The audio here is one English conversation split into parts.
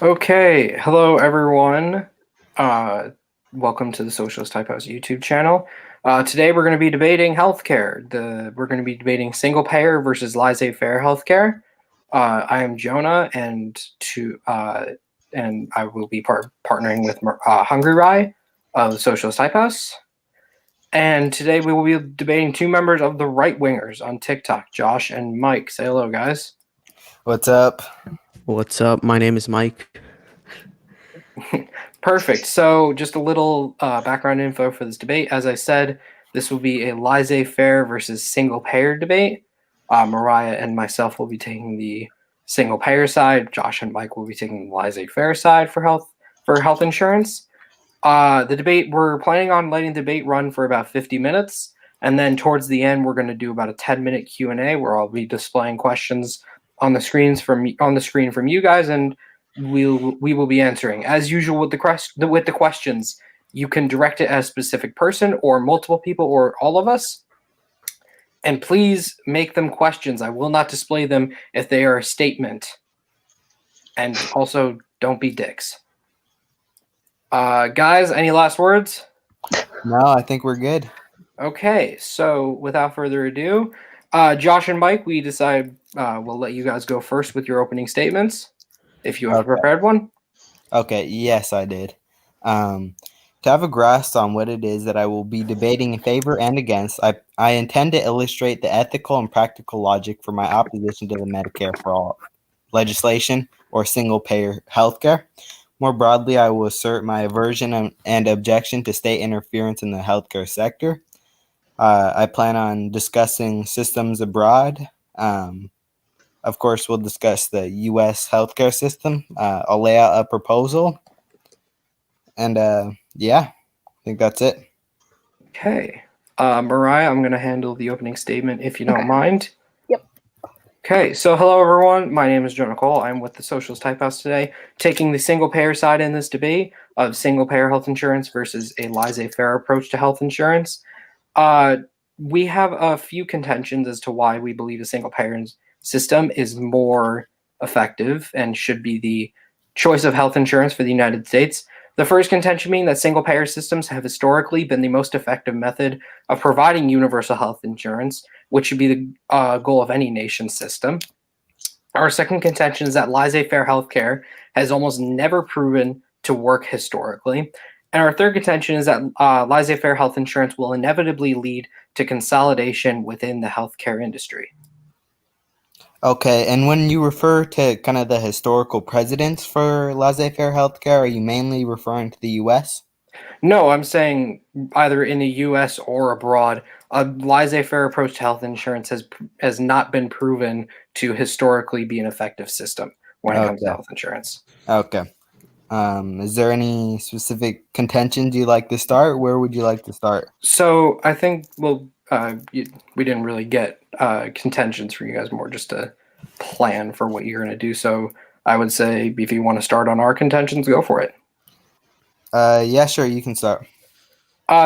Okay, hello everyone. Uh, Welcome to the Socialist Type House YouTube channel. Today we're going to be debating healthcare. We're going to be debating single payer versus laissez-faire healthcare. I am Jonah, and I will be partnering with Hungry Rye of the Socialist Type House. And today we will be debating two members of the right wingers on TikTok, Josh and Mike. Say hello, guys. What's up? What's up? My name is Mike. Perfect. So, just a little background info for this debate. As I said, this will be a laissez-faire versus single-payer debate. Mariah and myself will be taking the single-payer side. Josh and Mike will be taking the laissez-faire side for health insurance. We're planning on letting the debate run for about 50 minutes, and then towards the end, we're going to do about a 10-minute Q&A where I'll be displaying questions on the screen from you guys, and we will be answering. As usual with the questions, you can direct it at a specific person or multiple people or all of us. And please make them questions. I will not display them if they are a statement. And also, don't be dicks. Guys, any last words? No, I think we're good. Okay, so without further ado, Josh and Mike, we decide we'll let you guys go first with your opening statements, if you have a prepared one. Okay, yes, I did. To have a grasp on what it is that I will be debating in favor and against, I intend to illustrate the ethical and practical logic for my opposition to the Medicare for All legislation or single-payer healthcare. More broadly, I will assert my aversion and objection to state interference in the healthcare sector. I plan on discussing systems abroad. Of course, we'll discuss the U.S. healthcare system. I'll lay out a proposal. And yeah, I think that's it. Okay. Mariah, I'm going to handle the opening statement if you don't mind. Yep. Okay, so hello everyone. My name is Jonah Cole. I'm with the Socialist Type House today, taking the single payer side in this debate of single payer health insurance versus a laissez-faire approach to health insurance. We have a few contentions as to why we believe a single payer system is more effective and should be the choice of health insurance for the United States. The first contention being that single payer systems have historically been the most effective method of providing universal health insurance, which should be the goal of any nation's system. Our second contention is that laissez-faire healthcare has almost never proven to work historically. And our third contention is that laissez-faire health insurance will inevitably lead to consolidation within the healthcare industry. Okay, and when you refer to kind of the historical precedents for laissez-faire healthcare, are you mainly referring to the U.S.? No, I'm saying either in the U.S. or abroad, a laissez-faire approach to health insurance has not been proven to historically be an effective system when it comes to health insurance. Okay. Is there any specific contentions you'd like to start? Where would you like to start? So I think we didn't really get contentions for you guys, more just a plan for what you're going to do. So I would say if you want to start on our contentions, go for it. Yeah, sure, you can start.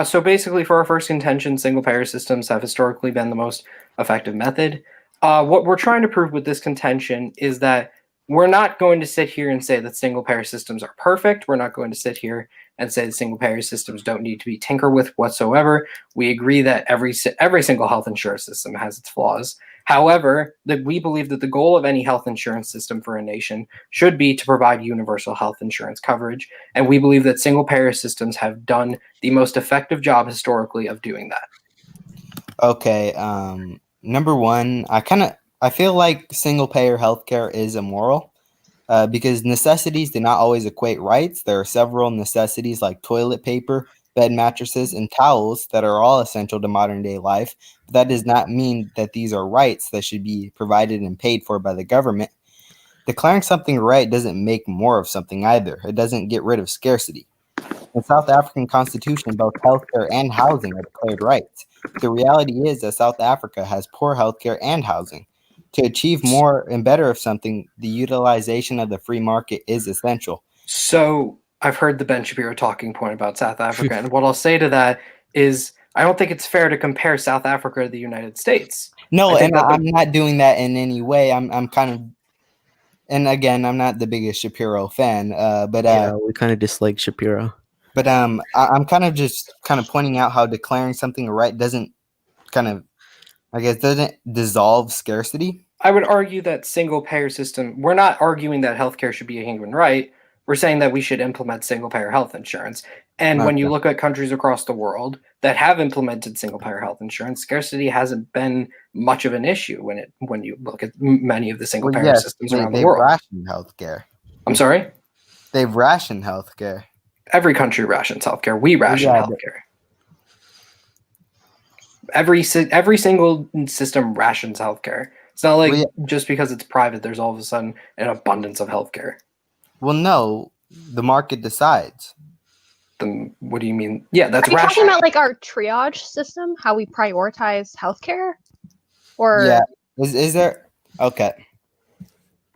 So basically, for our first contention, single-payer systems have historically been the most effective method. What we're trying to prove with this contention is that we're not going to sit here and say that single-payer systems are perfect. We're not going to sit here and say that single-payer systems don't need to be tinkered with whatsoever. We agree that every single health insurance system has its flaws. However, that we believe that the goal of any health insurance system for a nation should be to provide universal health insurance coverage, and we believe that single-payer systems have done the most effective job historically of doing that. Okay, number one, I feel like single-payer healthcare is immoral because necessities do not always equate rights. There are several necessities like toilet paper, bed mattresses, and towels that are all essential to modern-day life, but that does not mean that these are rights that should be provided and paid for by the government. Declaring something right doesn't make more of something either. It doesn't get rid of scarcity. The South African Constitution, both healthcare and housing are declared rights. The reality is that South Africa has poor healthcare and housing. To achieve more and better of something, the utilization of the free market is essential. So I've heard the Ben Shapiro talking point about South Africa, and what I'll say to that is I don't think it's fair to compare South Africa to the United States. No, and I'm not doing that in any way. I'm kind of and again, I'm not the biggest Shapiro fan, but Yeah, we kind of dislike Shapiro. I'm kind of just kind of pointing out how declaring something a right doesn't kind of, I guess, doesn't dissolve scarcity. I would argue that single payer system, we're not arguing that healthcare should be a human right. We're saying that we should implement single payer health insurance. And when you Okay. look at countries across the world that have implemented single payer health insurance, scarcity hasn't been much of an issue when you look at many of the single Well, payer yes, systems around the they've world. rationed healthcare. I'm sorry? They've rationed healthcare. Every country rations healthcare. We ration yeah, but- healthcare. Every single system rations healthcare. It's not like just because it's private, there's all of a sudden an abundance of healthcare. Well, no, the market decides. Then what do you mean? Yeah, that's Are you talking rational. about like our triage system, how we prioritize healthcare, or Yeah, is there? Okay.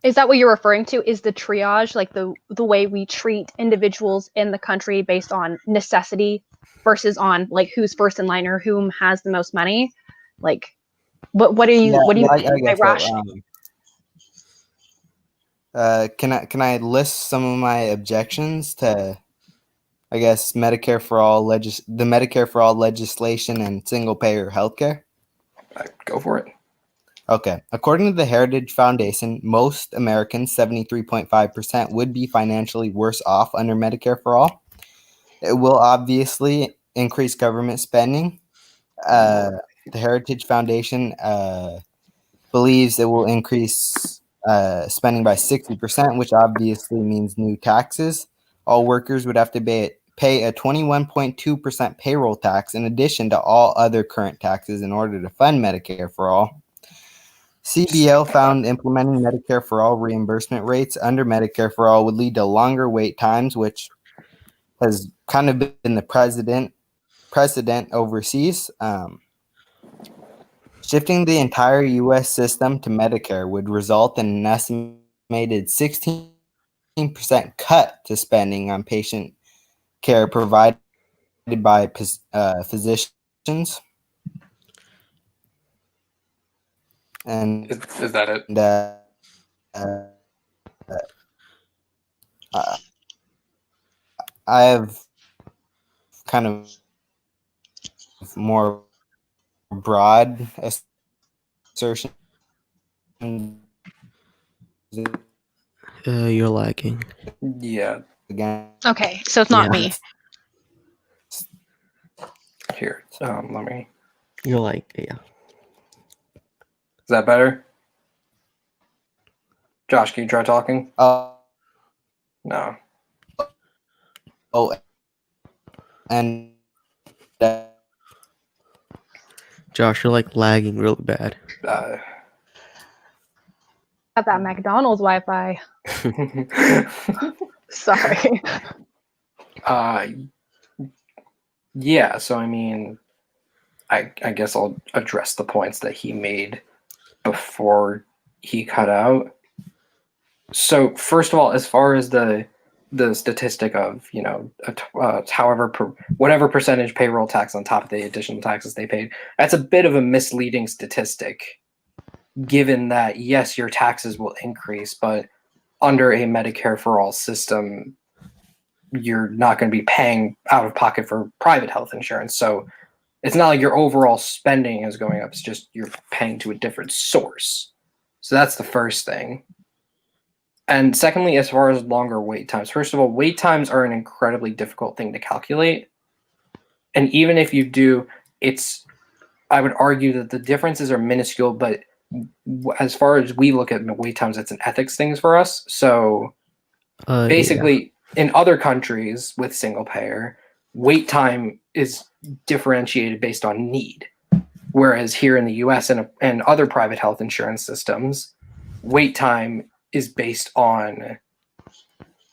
is that what you're referring to? Is the triage like the way we treat individuals in the country based on necessity versus on like who's first in line or whom has the most money? Like, what do you mean by guess so. rationing? Can I list some of my objections to, I guess, Medicare for all the Medicare for all legislation and single payer healthcare? Go for it. Okay. According to the Heritage Foundation, most Americans, 73.5%, would be financially worse off under Medicare for all. It will obviously increase government spending. The Heritage Foundation believes it will increase spending by 60%, which obviously means new taxes. All workers would have to pay a 21.2% payroll tax in addition to all other current taxes in order to fund Medicare for all. CBO found implementing Medicare for all reimbursement rates under Medicare for all would lead to longer wait times, which has kind of been the precedent overseas. Shifting the entire U.S. system to Medicare would result in an estimated 16% cut to spending on patient care provided by physicians. And Is that it? I have kind of more broad assertion. You're lagging. Yeah. Again, Okay, so it's not Yeah. me. Here. Let me. You're like, yeah. Is that better? Josh, can you try talking? No. Oh, and Josh, you're like lagging really bad. Got that McDonald's Wi-Fi. Sorry. Yeah. So I mean, I guess I'll address the points that he made before he cut out. So first of all, as far as the statistic of whatever percentage payroll tax on top of the additional taxes they paid, that's a bit of a misleading statistic, given that yes, your taxes will increase, but under a Medicare for all system, you're not going to be paying out of pocket for private health insurance. So it's not like your overall spending is going up. It's just you're paying to a different source. So that's the first thing. And secondly, as far as longer wait times, first of all, wait times are an incredibly difficult thing to calculate. And even if you do, I would argue that the differences are minuscule, but as far as we look at wait times, it's an ethics thing for us. So basically, in other countries with single payer, wait time is differentiated based on need. Whereas here in the US and other private health insurance systems, wait time is based on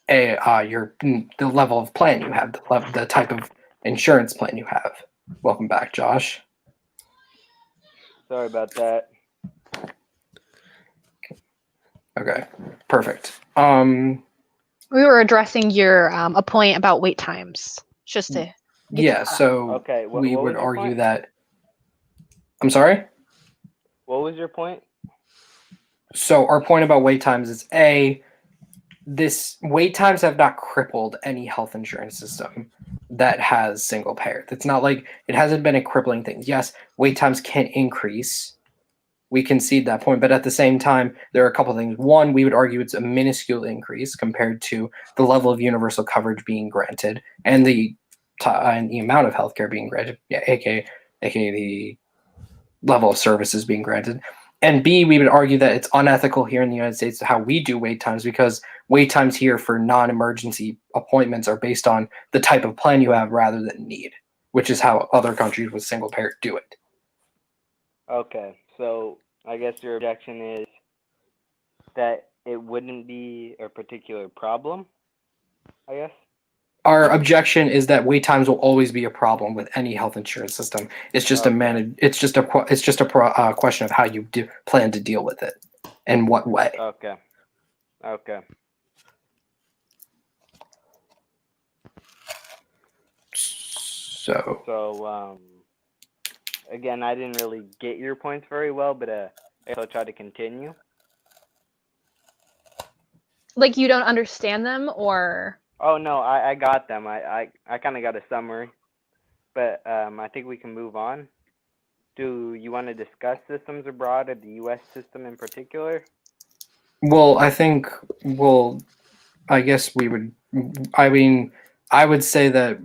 the level of plan you have, the type of insurance plan you have. Welcome back, Josh. Sorry about that. Okay, perfect. We were addressing your a point about wait times. Just to Yeah, so Okay, we what would was your argue point? that. I'm sorry? What was your point? So our point about wait times is this wait times have not crippled any health insurance system that has single payer. It's not like it hasn't been a crippling thing. Yes, wait times can increase. We concede that point, but at the same time, there are a couple of things. One, we would argue it's a minuscule increase compared to the level of universal coverage being granted and the amount of healthcare being granted, aka the level of services being granted. And B, we would argue that it's unethical here in the United States how we do wait times, because wait times here for non-emergency appointments are based on the type of plan you have rather than need, which is how other countries with single payer do it. Okay, so I guess your objection is that it wouldn't be a particular problem, I guess? Our objection is that wait times will always be a problem with any health insurance system. It's just Okay. it's just a question of how you plan to deal with it and what way. Okay. Okay. So Again, I didn't really get your points very well, but I guess I'll try to continue. Like you don't understand them, or Oh no, I got them. I kind of got a summary, but I think we can move on. Do you want to discuss systems abroad or the U.S. system in particular? well, I think I guess we would. I mean, I would say that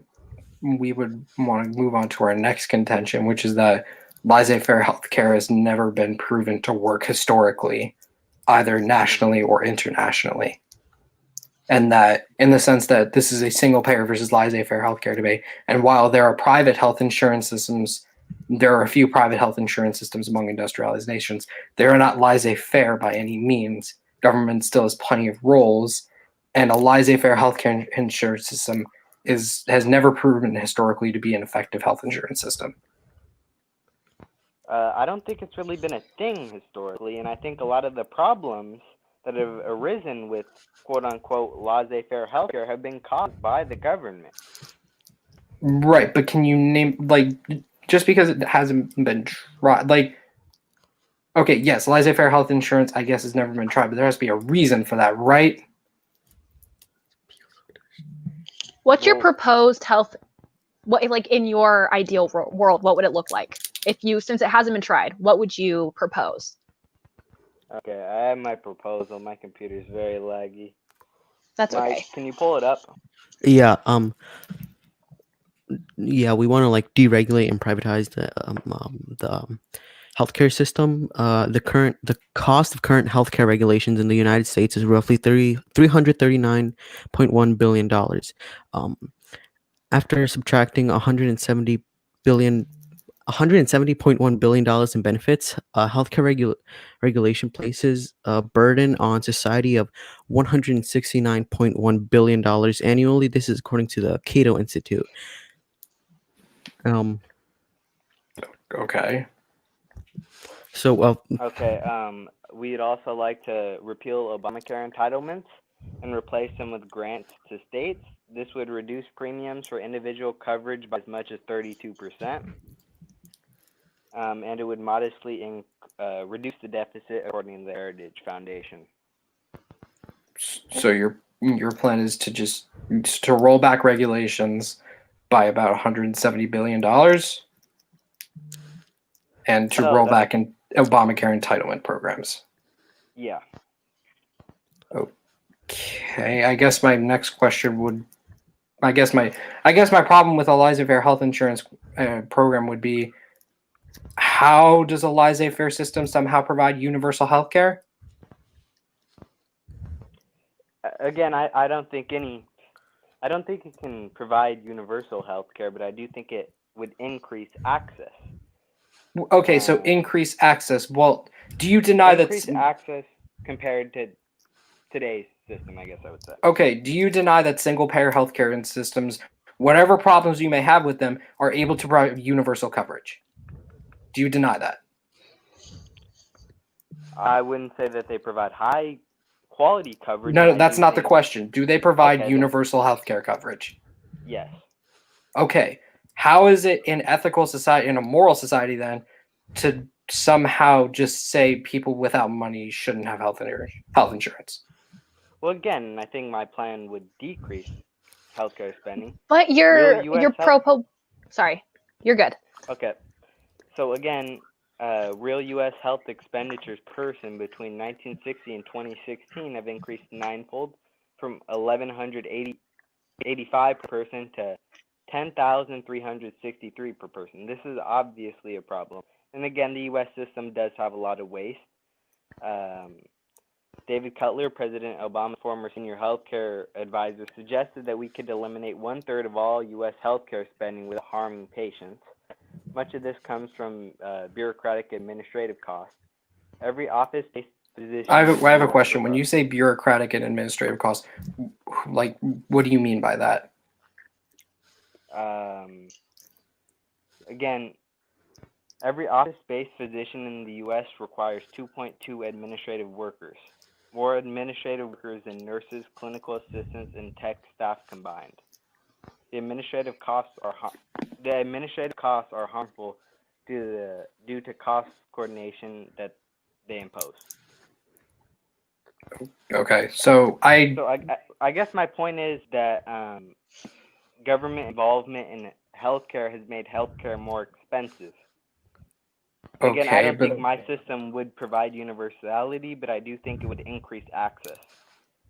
we would want to move on to our next contention, which is that laissez-faire healthcare has never been proven to work historically, either nationally or internationally. And that, in the sense that this is a single payer versus laissez-faire healthcare debate. And while there are private health insurance systems, there are a few private health insurance systems among industrialized nations. They are not laissez-faire by any means. Government still has plenty of roles, and a laissez-faire healthcare insurance system has never proven historically to be an effective health insurance system. I don't think it's really been a thing historically, and I think a lot of the problems that have arisen with quote-unquote laissez-faire healthcare have been caused by the government. Right, but can you name, like, just because it hasn't been tried, like, okay, yes, laissez-faire health insurance, I guess, has never been tried, but there has to be a reason for that, right? what's your Well- proposed health? What, like, in your ideal world, what would it look like if you, since it hasn't been tried? What would you propose? Okay, I have my proposal. My computer's very laggy. That's Mike, okay. can you pull it up? Yeah. Yeah, we want to like deregulate and privatize the healthcare system. The cost of current healthcare regulations in the United States is roughly $339.1 billion. After subtracting $170.1 billion in benefits, healthcare regulation places a burden on society of $169.1 billion annually. This is according to the Cato Institute. Okay. So, Okay, we'd also like to repeal Obamacare entitlements and replace them with grants to states. This would reduce premiums for individual coverage by as much as 32%. And it would modestly reduce the deficit according to the Heritage Foundation. So your plan is to roll back regulations by about $170 billion and to No, roll that's- back in Obamacare entitlement programs. Yeah. Okay, I guess my next question would, I guess my problem with a laissez-faire health insurance program would be, how does a laissez-faire system somehow provide universal health care? Again, I don't think it can provide universal health care, but I do think it would increase access. Okay, so increase access. Well, do you deny that? Increase access compared to today's system, I guess I would say. Okay, do you deny that single-payer healthcare systems, whatever problems you may have with them, are able to provide universal coverage? Do you deny that? I wouldn't say that they provide high quality coverage. No, and I that's do not the think- question. Do they provide Okay, then. universal healthcare coverage? Yes. Okay, how is it in ethical society, in a moral society then, to somehow just say people without money shouldn't have health insurance. Well, again, I think my plan would decrease healthcare spending. But Real you're US health- sorry, you're good. Okay. So again, real U.S. health expenditures per person between 1960 and 2016 have increased ninefold, from 1,185 per person to 10,363 per person. This is obviously a problem. And again, the U.S. system does have a lot of waste. David Cutler, President Obama's former senior healthcare advisor, suggested that we could eliminate 1/3 of all U.S. healthcare spending without harming patients. Much of this comes from bureaucratic administrative costs. Every office-based physician. I have a question. When you say bureaucratic and administrative costs, like, what do you mean by that? Again, every office-based physician in the U.S. requires 2.2 administrative workers, more administrative workers than nurses, clinical assistants, and tech staff combined. The administrative costs are harmful due to cost coordination that they impose. Okay, so I guess my point is that government involvement in healthcare has made healthcare more expensive. Again, I don't think my system would provide universality, but I do think it would increase access.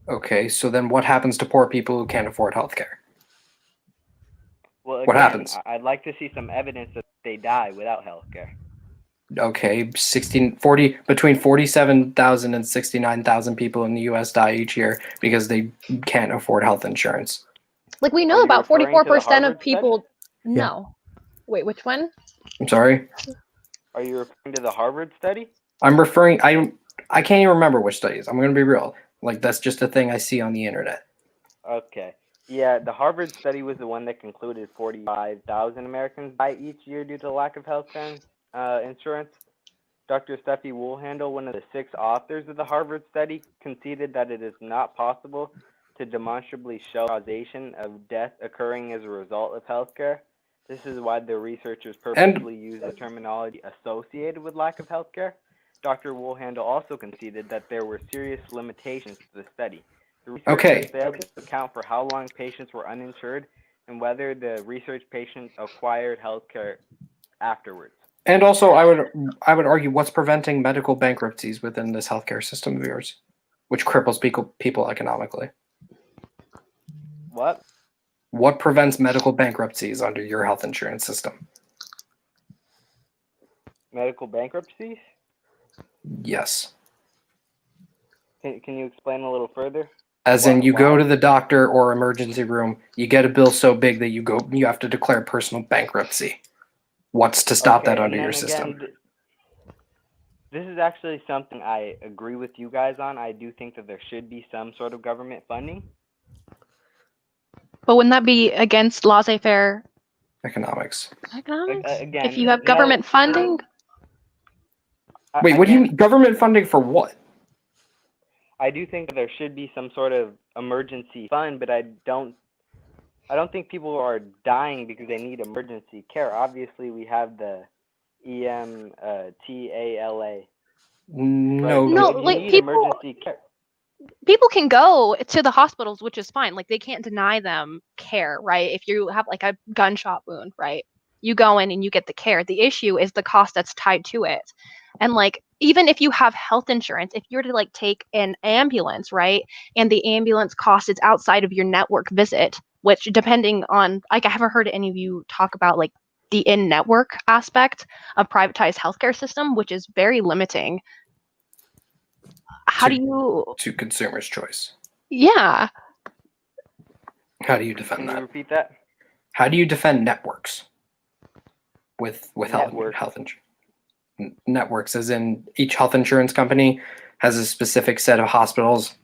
Okay, so then what happens to poor people who can't afford healthcare? Well, again, What happens? I'd like to see some evidence that they die without healthcare. Okay, between 47,000 and 69,000 people in the U.S. die each year because they can't afford health insurance. Like, we know Are you about referring to the 44% of Harvard people. study? No. Wait, which one? I'm sorry. Are you referring to the Harvard study? I'm referring. I can't even remember which studies. I'm going to be real. Like, that's just a thing I see on the internet. Okay. Yeah, the Harvard study was the one that concluded 45,000 Americans die each year due to lack of health insurance. Dr. Steffi Woolhandle, one of the 6 authors of the Harvard study, conceded that it is not possible to demonstrably show causation of death occurring as a result of healthcare. This is why the researchers purposely use the terminology associated with lack of healthcare. Dr. Woolhandle also conceded that there were serious limitations to the study. The researchers failed to account for how long patients were uninsured and whether the research patients acquired healthcare afterwards. And also, I would argue, what's preventing medical bankruptcies within this healthcare system of yours, which cripples people economically? What? What prevents medical bankruptcies under your health insurance system? Medical bankruptcies? Yes. Can you explain a little further? As in, you go to the doctor or emergency room, you get a bill so big that you have to declare personal bankruptcy. What's to stop that under your system? This is actually something I agree with you guys on. I do think that there should be some sort of government funding. But wouldn't that be against laissez-faire economics? Again, if you have government funding? Wait, what do you mean? Government funding for what? I do think that there should be some sort of emergency fund, but I don't think people are dying because they need emergency care. Obviously, we have the EMTALA. No, like emergency care. People can go to the hospitals, which is fine. Like, they can't deny them care, right? If you have like a gunshot wound, right? You go in and you get the care. The issue is the cost that's tied to it. And like, even if you have health insurance, if you're to like take an ambulance, right? And the ambulance cost is outside of your network visit, which depending on, like, I haven't heard any of you talk about like the in-network aspect of privatized healthcare system, which is very limiting. How do you to consumers' choice? Yeah. How do you defend Can that? you repeat that? How do you defend networks with health insurance? Networks, as in each health insurance company has a specific set of hospitals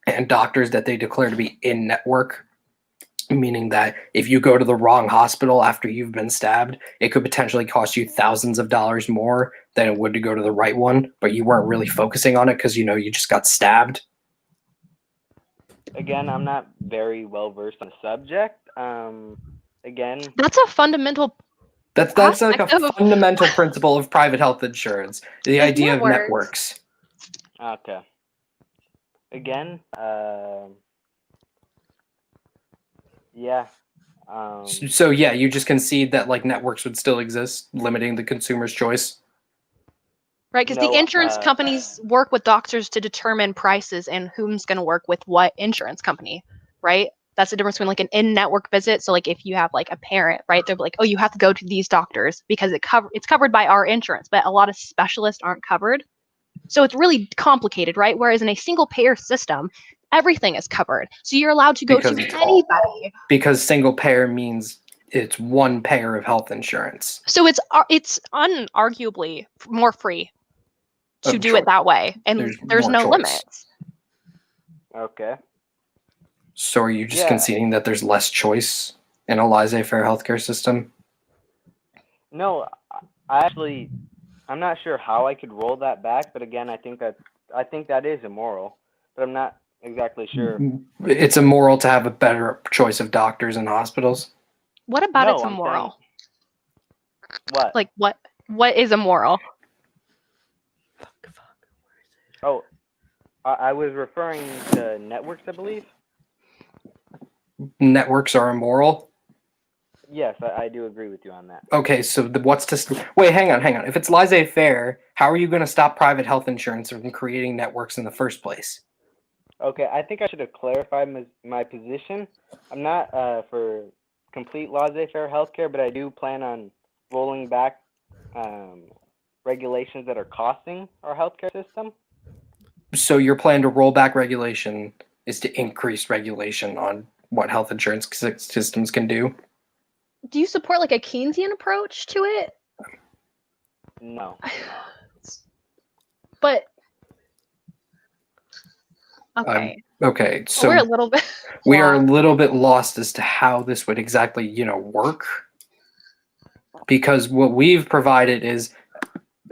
and doctors that they declare to be in network, meaning that if you go to the wrong hospital after you've been stabbed, it could potentially cost you thousands of dollars more than it would to go to the right one, but you weren't really focusing on it because you just got stabbed. Again, I'm not very well versed on the subject. Again, that's a fundamental That's like a Aspect of- fundamental principle of private health insurance. The It's idea of networks. networks. Okay. Again, yeah. So yeah, you just concede that like networks would still exist, limiting the consumer's choice. Right, because No, the insurance companies work with doctors to determine prices and whom's going to work with what insurance company, right? That's the difference between like an in-network visit. So like if you have like a parent, right, they're like, oh, you have to go to these doctors because it's covered by our insurance, but a lot of specialists aren't covered. So it's really complicated, right? Whereas in a single payer system, everything is covered. So you're allowed to go Because to it's anybody. Because single payer means it's one payer of health insurance. So it's unarguably more free to Of do it choice. that way, and There's there's more no choice. limits. Okay. So are you just Yeah. conceding that there's less choice in a laissez-faire healthcare system? No, I'm not sure how I could roll that back, but again, I think that is immoral, but I'm not exactly sure. It's immoral to have a better choice of doctors and hospitals. What about No, it's I'm immoral? What? Like what is immoral? Oh, I was referring to networks, I believe. Networks are immoral. Yes, I do agree with you on that. Okay, so wait, hang on. If it's laissez-faire, how are you going to stop private health insurance from creating networks in the first place? Okay, I think I should have clarified my position. I'm not for complete laissez-faire healthcare, but I do plan on rolling back regulations that are costing our healthcare system. So your plan to roll back regulation is to increase regulation on what health insurance systems can do? Do you support like a Keynesian approach to it? No. But okay, Okay, so we're a little bit. we are a lost. little bit lost as to how this would exactly, work. Because what we've provided is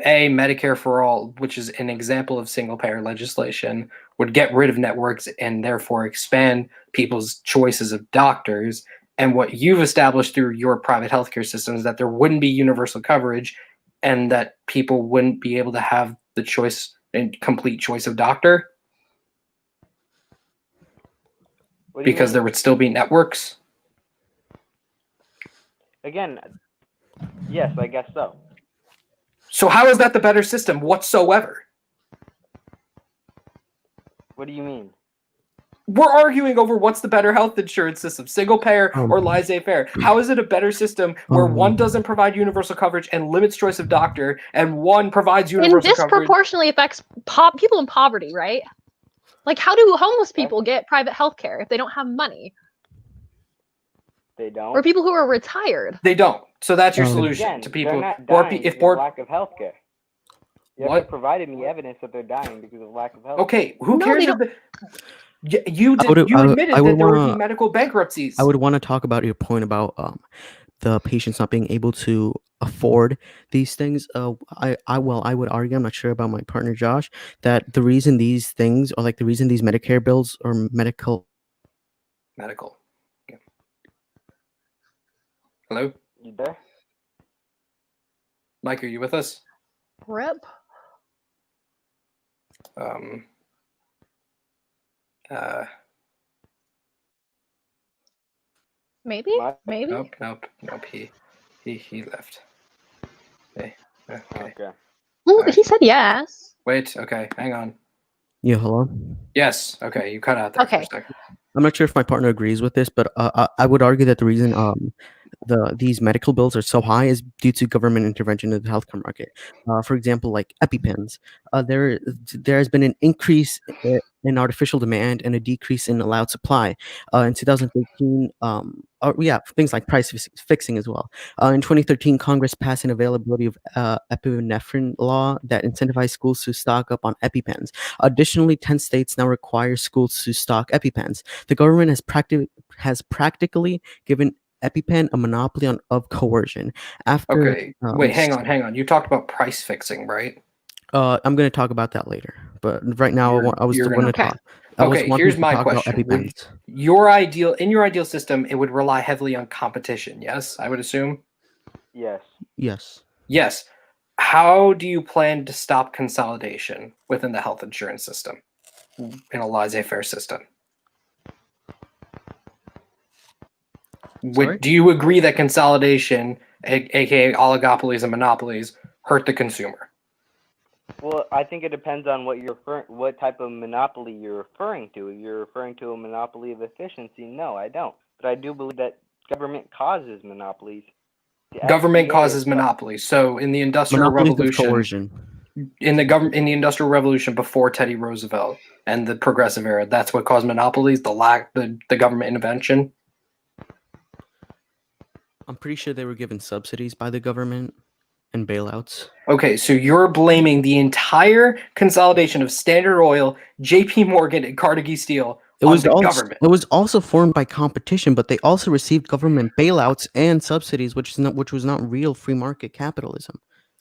Medicare for all, which is an example of single payer legislation, would get rid of networks and therefore expand people's choices of doctors. And what you've established through your private healthcare system is that there wouldn't be universal coverage and that people wouldn't be able to have the choice and complete choice of doctor What do you because mean? there would still be networks. Again, yes, I guess so. So how is that the better system whatsoever? What do you mean? We're arguing over what's the better health insurance system, single payer or laissez-faire. How is it a better system where one doesn't provide universal coverage and limits choice of doctor, and one provides And universal coverage? disproportionately affects people in poverty, right? Like, how do homeless people get private health care if they don't have money? They don't. Or people who are retired? They don't. So that's your Um, solution Again, to they're people. not Or dying if because board. of lack of healthcare. You What? have to provide me evidence that they're dying because of lack of health. Okay, who No, cares? they If you admitted I would that there would be wanna- medical bankruptcies. I would want to talk about your point about the patients not being able to afford these things. I would argue, I'm not sure about my partner Josh, that the reason these things, or like the reason these Medicare bills or medical. Yeah. Hello, You there? Mike, are you with us? RIP. Um. Maybe? What? Maybe? Nope. He left. Okay. Okay. Well, he said yes. Wait. Okay. Hang on. Yeah, hello. Yes. Okay. You cut out there Okay. for a second. I'm not sure if my partner agrees with this, but I would argue that the reason these medical bills are so high is due to government intervention in the healthcare market. For example, like EpiPens. There has been an increase in artificial demand and a decrease in allowed supply. In 2013, things like price fixing as well. In 2013, Congress passed an availability of epinephrine law that incentivized schools to stock up on EpiPens. Additionally, 10 states now require schools to stock EpiPens. The government has practically given EpiPen a monopoly of coercion. Okay. Wait, hang on. You talked about price fixing, right? I'm going to talk about that later, but right now I was you're going to Okay. talk. I was Okay, wanting here's to my talk about question. EpiPens. In your ideal system, it would rely heavily on competition. Yes, I would assume. Yes. Yes. Yes. How do you plan to stop consolidation within the health insurance system in a laissez-faire system? Sorry? Do you agree that consolidation, aka oligopolies and monopolies, hurt the consumer? Well, I think it depends on what type of monopoly you're referring to. If you're referring to a monopoly of efficiency, no, I don't. But I do believe that government causes monopolies. The Government FDA causes is monopolies. So in the Industrial Monopolies of Revolution, coercion. in the Industrial Revolution before Teddy Roosevelt and the Progressive Era, that's what caused monopolies. The government intervention. I'm pretty sure they were given subsidies by the government and bailouts. Okay, so you're blaming the entire consolidation of Standard Oil, J.P. Morgan, and Carnegie Steel It on was the also government. it was also formed by competition, but they also received government bailouts and subsidies, which was not real free market capitalism.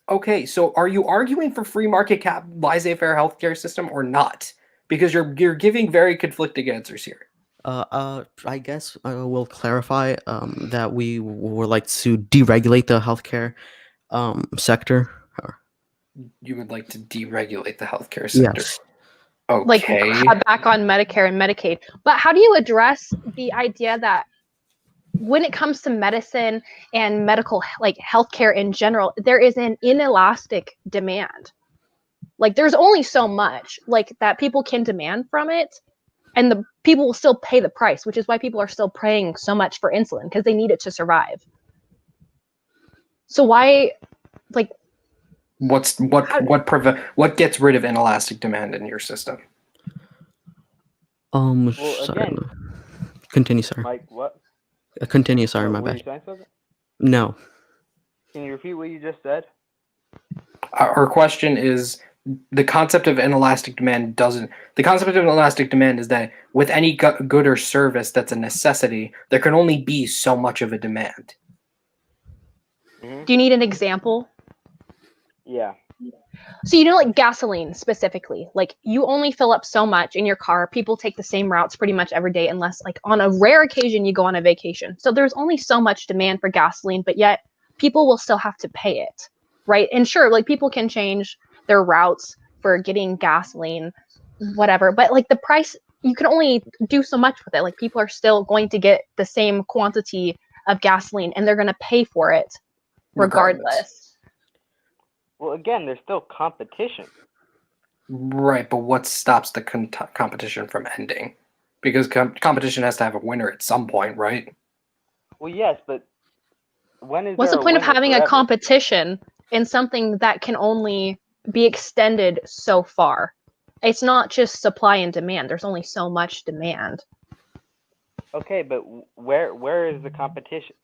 Okay, so are you arguing for free market laissez-faire healthcare system or not? Because you're giving very conflicting answers here. I guess we'll clarify that we would like to deregulate the healthcare sector. You would like to deregulate the healthcare sector. Yes. Like Okay. cut back on Medicare and Medicaid. But how do you address the idea that when it comes to medicine and medical, like healthcare in general, there is an inelastic demand. Like there's only so much like that people can demand from it, and the people will still pay the price, which is why people are still paying so much for insulin because they need it to survive. So why, like, What gets rid of inelastic demand in your system? Well, Sorry. again, Continue, sorry. Mike, what? Continue, sorry, my Were you bad. saying something? No. Can you repeat what you just said? Our question is the concept of inelastic demand is that with any good or service that's a necessity, there can only be so much of a demand. Mm-hmm. do you need an example? Yeah. So you know, like gasoline specifically, like you only fill up so much in your car. People take the same routes pretty much every day, unless like on a rare occasion you go on a vacation. So there's only so much demand for gasoline, but yet people will still have to pay it, right? And sure, like people can change their routes for getting gasoline, whatever, but like the price, you can only do so much with it. Like people are still going to get the same quantity of gasoline and they're going to pay for it regardless. Well, again, there's still competition. Right, but what stops the competition from ending? Because competition has to have a winner at some point, right? Well, yes, but when is What's there the a point of winner having a forever? competition in something that can only be extended so far? It's not just supply and demand. There's only so much demand. Okay, but where is the competition?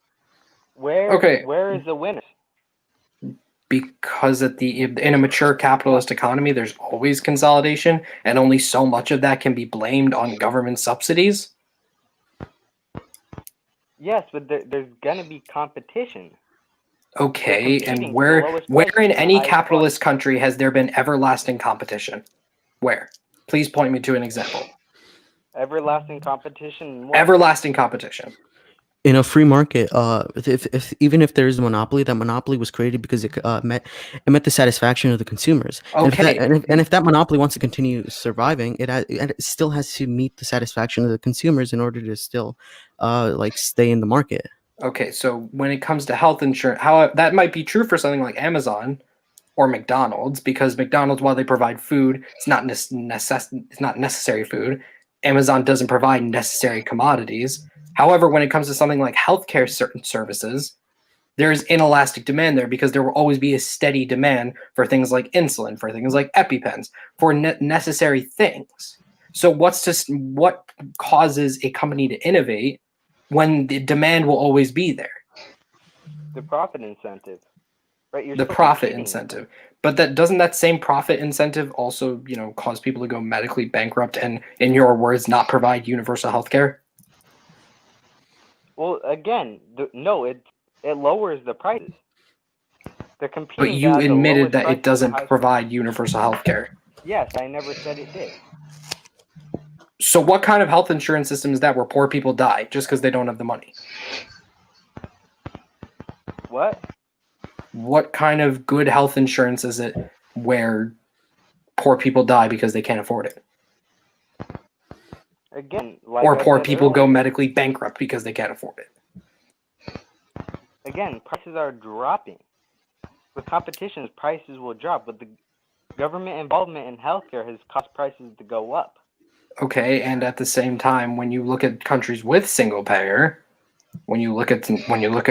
Where is the winner? Because in a mature capitalist economy, there's always consolidation, and only so much of that can be blamed on government subsidies. Yes, but there's gonna be competition. Okay, competing and for the lowest where price in for the any highest capitalist country has there been everlasting competition? Where? Please point me to an example. Everlasting competition. What? Everlasting competition. In a free market, if even if there is a monopoly, that monopoly was created because it met the satisfaction of the consumers. Okay. And if that monopoly wants to continue surviving, it still has to meet the satisfaction of the consumers in order to still like stay in the market. Okay, so when it comes to health insurance, how that might be true for something like Amazon or McDonald's, because McDonald's, while they provide food, it's not necessary food. Amazon doesn't provide necessary commodities. However, when it comes to something like healthcare certain services, there's inelastic demand there because there will always be a steady demand for things like insulin, for things like EpiPens, for necessary things. So what causes a company to innovate when the demand will always be there? The profit incentive, right? You're The still profit competing. incentive. But doesn't that same profit incentive also, cause people to go medically bankrupt and, in your words, not provide universal health care? Well, again, it lowers the prices. They're competing. But you at the admitted lowest that price it for the doesn't highest- provide universal health care. Yes, I never said it did. So what kind of health insurance system is that where poor people die just because they don't have the money? What? what kind of good health insurance is it where poor people die because they can't afford it? Again, like Or I poor said people go earlier, medically bankrupt because they can't afford it? again, prices are dropping. With competitions, prices will drop, but the government involvement in healthcare has caused prices to go up. Okay, and at the same time, when you look at countries with single payer, when you look at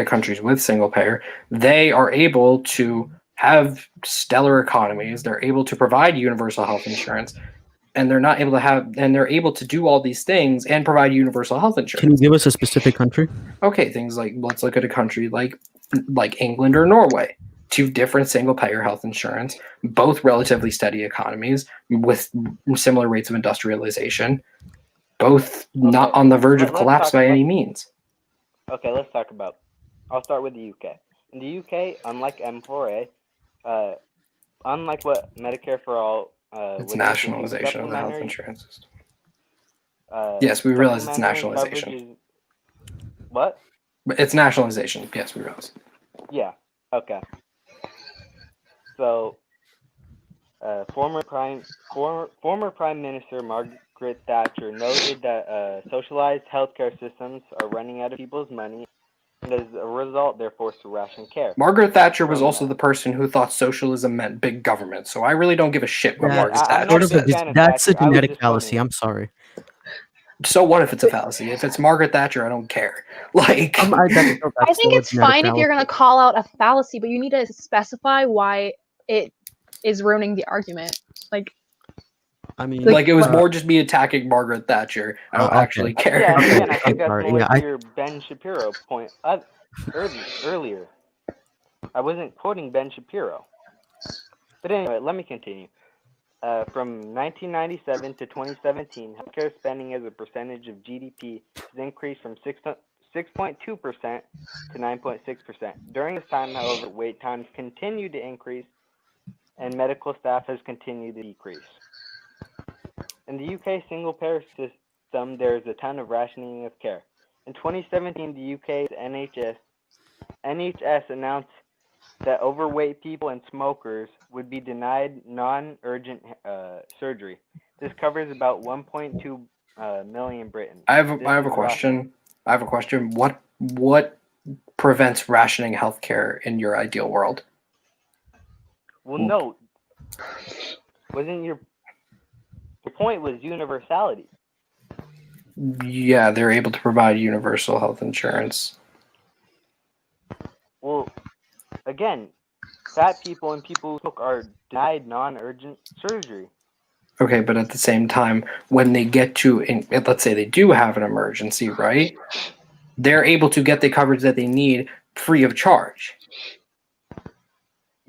countries with single payer, they are able to have stellar economies. They're able to provide universal health insurance, and they're able to do all these things and provide universal health Can insurance. you give us a specific country? Okay, things like, let's look at a country like England or Norway. Two different single payer health insurance, both relatively steady economies with similar rates of industrialization, both not Okay, on the verge of let's collapse talk. by any means. Okay, let's talk about. I'll start with the UK. In the UK, unlike M4A, unlike what Medicare for All, It's which is the new nationalization of the health supplementary, insurance system. Yes, we realize it's supplementary nationalization. coverage is what? But it's nationalization. Yes, we realize. Yeah. Okay. So, former Prime Minister Margaret Thatcher noted that socialized healthcare systems are running out of people's money, and as a result, they're forced to ration care. Margaret Thatcher was From also the person who thought socialism meant big government, so I really don't give a shit what That- Margaret I'm Thatcher not a big says. fan of That's a Thatcher. I was genetic just fallacy. quoting I'm sorry. So what if it's a fallacy? If it's Margaret Thatcher, I don't care. Like, I think it's fine if you're going to call out a fallacy, but you need to specify why it is ruining the argument. Like, I mean, like it was more just me attacking Margaret Thatcher. I don't okay. actually care. Yeah, Okay, again, I I'm think that's sorry. more Yeah, to your Ben Shapiro point earlier. I wasn't quoting Ben Shapiro. But anyway, let me continue. From 1997 to 2017, healthcare spending as a percentage of GDP has increased from 6.2% to 9.6%. During this time, however, wait times continue to increase, and medical staff has continued to decrease. In the UK single-payer system, there is a ton of rationing of care. In 2017, the UK's NHS announced that overweight people and smokers would be denied non-urgent surgery. This covers about 1.2 million Britons. I have a question. What prevents rationing healthcare in your ideal world? Well, no. Wasn't your point was universality? Yeah, they're able to provide universal health insurance. Well, again, fat people and people who smoke are denied non-urgent surgery. Okay, but at the same time, when they get to, let's say they do have an emergency, right? They're able to get the coverage that they need free of charge.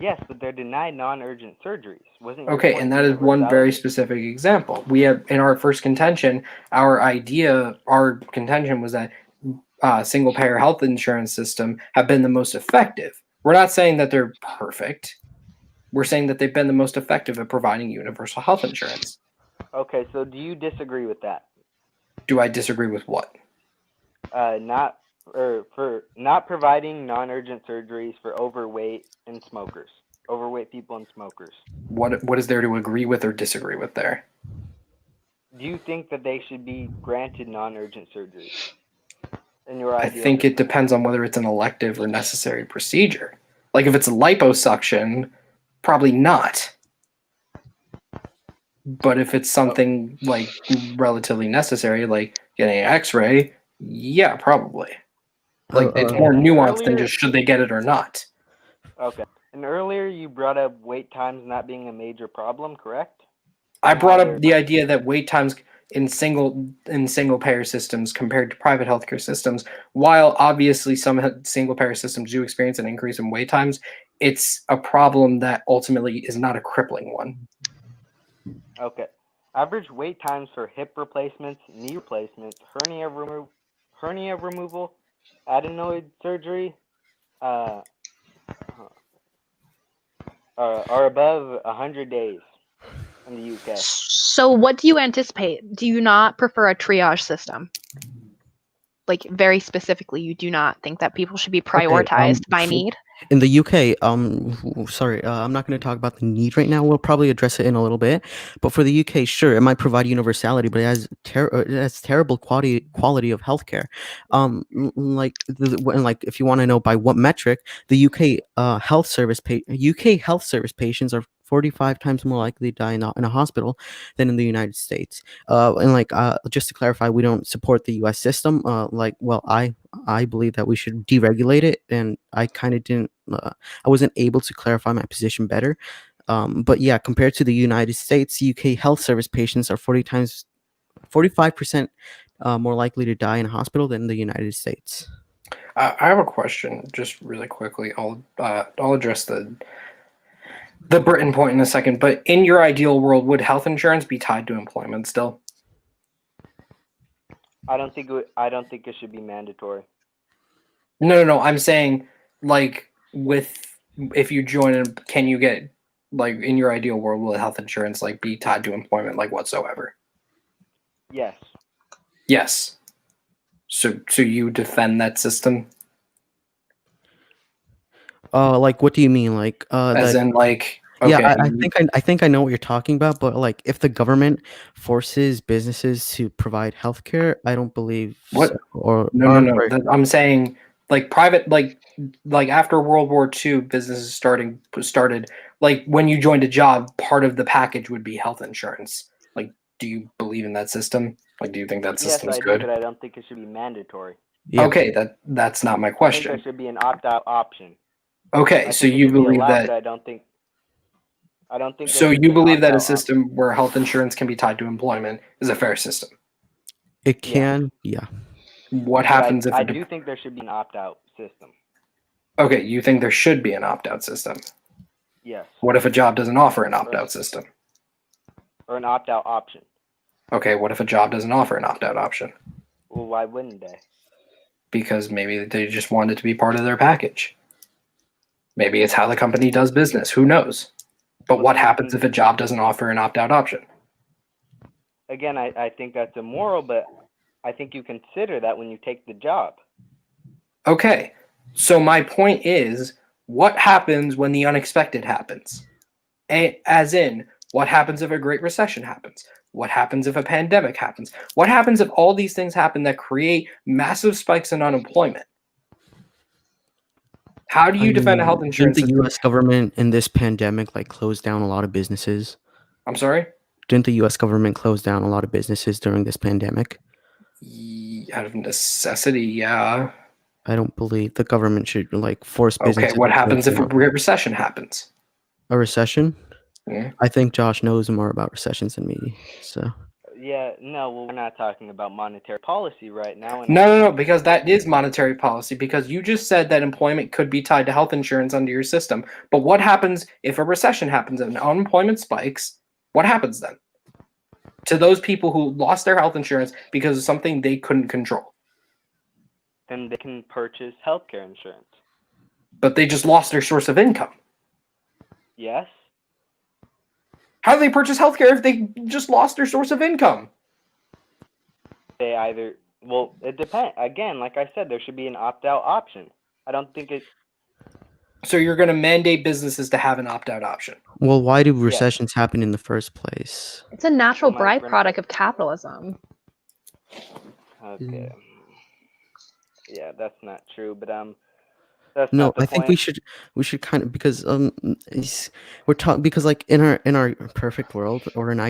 Yes, but they're denied non-urgent surgeries. Wasn't your Okay, point and that is one very universality? specific example. We have, in our first contention, our contention was that single-payer health insurance system have been the most effective. We're not saying that they're perfect. We're saying that they've been the most effective at providing universal health insurance. Okay, so do you disagree with that? Do I disagree with what? For not providing non-urgent surgeries for overweight people and smokers. What is there to agree with or disagree with there? Do you think that they should be granted non-urgent surgeries? In your I ideal think it system? depends on whether it's an elective or necessary procedure. Like if it's liposuction, probably not. But if it's something like relatively necessary, like getting an X-ray, yeah, probably. Like it's more nuanced than just should they get it or not. Okay. And earlier you brought up wait times not being a major problem, correct? I brought up the idea that wait times in single payer systems compared to private healthcare systems, while obviously some single payer systems do experience an increase in wait times, it's a problem that ultimately is not a crippling one. Okay. Average wait times for hip replacements, knee replacements, hernia removal, adenoid surgery are above 100 days in the UK. so what do you anticipate? Do you not prefer a triage system? Like very specifically, you do not think that people should be prioritized by need? In the UK, sorry, I'm not going to talk about the need right now. We'll probably address it in a little bit. But for the UK, sure, it might provide universality, but it has terrible quality of healthcare. Like if you want to know by what metric, the UK health service patients are 45 times more likely to die in a hospital than in the United States. Just to clarify, we don't support the US system. I believe that we should deregulate it, and I kind of didn't. I wasn't able to clarify my position better. But yeah, compared to the United States, UK health service patients are 45% more likely to die in a hospital than the United States. I have a question, just really quickly. I'll address the Britain point in a second. But in your ideal world, would health insurance be tied to employment still? I don't think it should be mandatory. No. I'm saying, like, if you join, can you get, like, in your ideal world, will health insurance like be tied to employment, like, whatsoever? Yes. Yes. So you defend that system, Like, what do you mean? Like, as in, like, yeah, okay, I think I know what you're talking about, but like if the government forces businesses to provide healthcare, I don't believe What? so. Or No. sorry. I'm saying, like, private, like after World War II, businesses started, like, when you joined a job, part of the package would be health insurance. Like, do you believe in that system? Like, do you think that Yes, system is I do, good? but I don't think it should be mandatory. Yeah. Okay, that's not my I think question. there should be an opt-out option. Okay, I so think it you should be believe allowed, that. but I don't think. there So should you be an believe that a opt-out option. system where health insurance can be tied to employment is a fair system. It Yeah. can, yeah. What But happens if I do think there should be an opt-out system. Okay, you think there should be an opt-out system? Yes. What if a job doesn't offer an opt-out system? Or an opt-out option. Okay, what if a job doesn't offer an opt-out option? Well, why wouldn't they? Because maybe they just want it to be part of their package. Maybe it's how the company does business. Who knows? But Well, what then you happens can- if a job doesn't offer an opt-out option? Again, I think that's immoral, but I think you consider that when you take the job. Okay, so my point is, what happens when the unexpected happens? As in, what happens if a Great Recession happens? What happens if a pandemic happens? What happens if all these things happen that create massive spikes in unemployment? How do you defend a health Didn't insurance the system? U.S. government in this pandemic like close down a lot of businesses? I'm sorry? Didn't the U.S. government close down a lot of businesses during this pandemic? Out of necessity, yeah. I don't believe the government should like force Okay, businesses. what to happens close if a down. Great Recession happens? A recession? Yeah. I think Josh knows more about recessions than me. So Yeah, no, well, we're not talking about monetary policy right now. And No, because that is monetary policy, because you just said that employment could be tied to health insurance under your system. But what happens if a recession happens and unemployment spikes? What happens then to those people who lost their health insurance because of something they couldn't control? then they can purchase healthcare insurance. But they just lost their source of income. Yes? How do they purchase healthcare if they just lost their source of income? They either, well, it depends. Again, like I said, there should be an opt-out option. I don't think it, So you're going to mandate businesses to have an opt-out option. well, why do recessions happen in the first place? It's a natural Well, my friend- byproduct of capitalism. okay. Yeah, that's not true, but that's No, not the I think point. we should kind of because we're talking because like in our perfect world or in